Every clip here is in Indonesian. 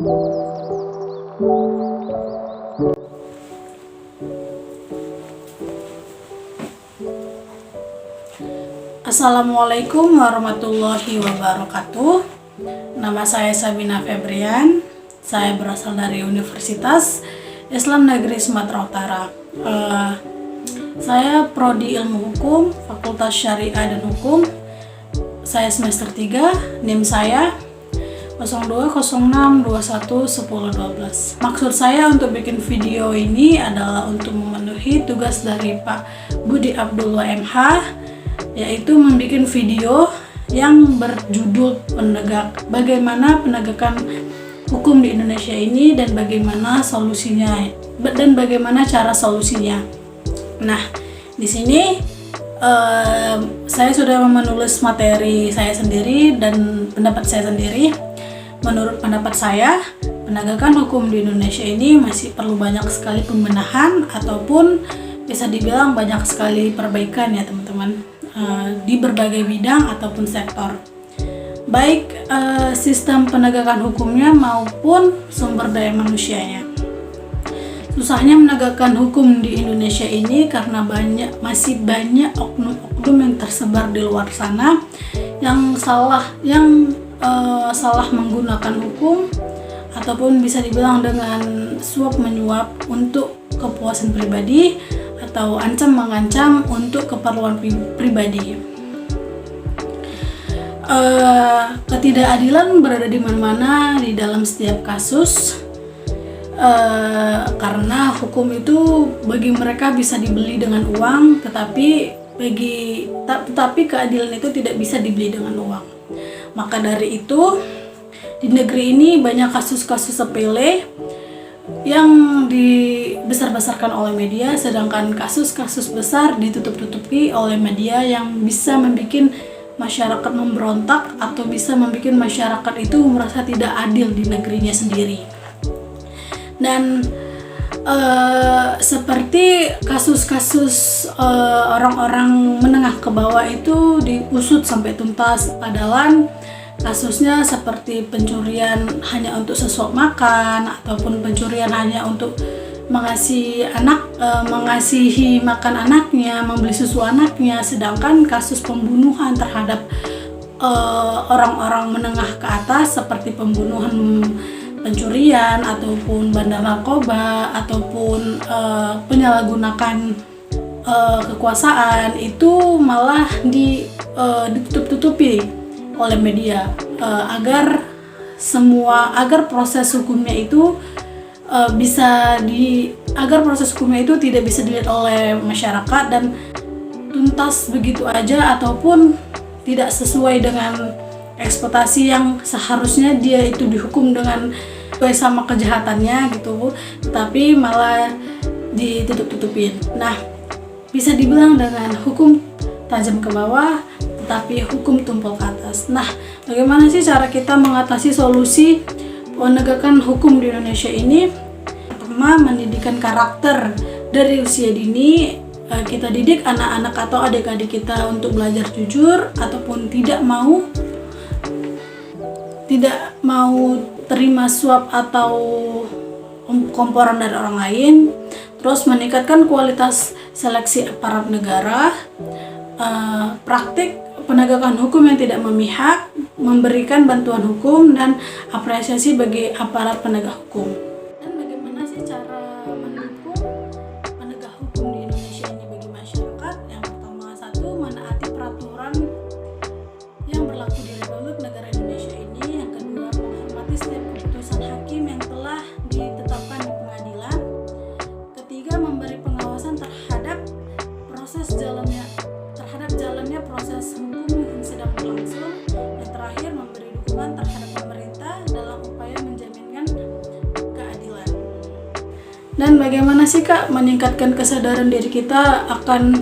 Assalamualaikum warahmatullahi wabarakatuh. Nama saya Sabina Febrian. Saya berasal dari Universitas Islam Negeri Sumatera Utara. Saya prodi Ilmu Hukum, Fakultas Syariah dan Hukum. Saya semester 3, NIM saya 0206211012. Maksud saya untuk bikin video ini adalah untuk memenuhi tugas dari Pak Budi Abdullah MH, yaitu membuat video yang berjudul bagaimana penegakan hukum di Indonesia ini dan bagaimana solusinya dan bagaimana cara solusinya. Nah, di sini saya sudah menulis materi saya sendiri dan pendapat saya sendiri. Menurut pendapat saya, penegakan hukum di Indonesia ini masih perlu banyak sekali pembenahan ataupun bisa dibilang banyak sekali perbaikan ya teman-teman, di berbagai bidang ataupun sektor, baik sistem penegakan hukumnya maupun sumber daya manusianya. Susahnya menegakkan hukum di Indonesia ini karena masih banyak oknum-oknum yang tersebar di luar sana yang salah menggunakan hukum ataupun bisa dibilang dengan suap menyuap untuk kepuasan pribadi atau ancam mengancam untuk keperluan pribadi. Ketidakadilan berada di mana-mana di dalam setiap kasus, karena hukum itu bagi mereka bisa dibeli dengan uang, tetapi keadilan itu tidak bisa dibeli dengan uang. Maka dari itu di negeri ini banyak kasus-kasus sepele yang dibesar-besarkan oleh media, sedangkan kasus-kasus besar ditutup-tutupi oleh media yang bisa membuat masyarakat memberontak atau bisa membuat masyarakat itu merasa tidak adil di negerinya sendiri. Dan seperti kasus-kasus orang-orang menengah ke bawah itu diusut sampai tuntas, padahal kasusnya seperti pencurian hanya untuk sesuap makan ataupun pencurian hanya untuk mengasihi makan anaknya, membeli susu anaknya, sedangkan kasus pembunuhan terhadap orang-orang menengah ke atas seperti pembunuhan, pencurian ataupun bandar narkoba ataupun penyalahgunaan kekuasaan itu malah ditutup-tutupi oleh media agar proses hukumnya itu tidak bisa dilihat oleh masyarakat dan tuntas begitu aja ataupun tidak sesuai dengan ekspektasi yang seharusnya dia itu dihukum dengan sesuai sama kejahatannya gitu, tapi malah ditutup-tutupin. Nah, bisa dibilang dengan hukum tajam ke bawah tapi hukum tumpul ke atas. Nah, bagaimana sih cara kita mengatasi solusi penegakan hukum di Indonesia ini? Pertama, mendidikan karakter dari usia dini. Kita didik anak-anak atau adik-adik kita untuk belajar jujur ataupun tidak mau terima suap atau komporan dari orang lain. Terus meningkatkan kualitas seleksi aparat negara, praktik penegakan hukum yang tidak memihak, memberikan bantuan hukum dan apresiasi bagi aparat penegak hukum. Dan bagaimana sih cara mendukung penegak hukum di Indonesia ini bagi masyarakat? Yang pertama, satu, menaati peraturan yang berlaku di Republik Negara Indonesia ini. Yang kedua, menghormati setiap keputusan hakim yang telah ditetapkan di pengadilan. Ketiga, memberi pengawasan terhadap jalannya proses hukum yang sedang berlangsung. Yang terakhir, memberi dukungan terhadap pemerintah dalam upaya menjaminkan keadilan. Dan bagaimana sih Kak meningkatkan kesadaran diri kita akan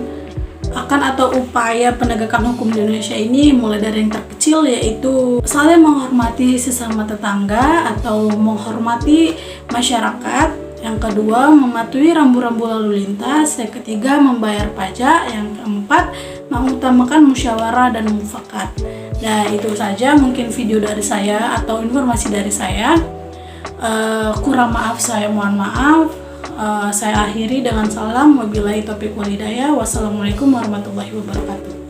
atau upaya penegakan hukum di Indonesia ini, mulai dari yang terkecil yaitu saling menghormati sesama tetangga atau menghormati masyarakat. Yang kedua, mematuhi rambu-rambu lalu lintas. Yang ketiga, membayar pajak. Yang keempat, mengutamakan musyawarah dan mufakat. Nah, itu saja mungkin video dari saya atau informasi dari saya. Kurang maaf saya mohon maaf. Saya akhiri dengan salam, wabillahi taufiq wal hidayah. Wassalamualaikum warahmatullahi wabarakatuh.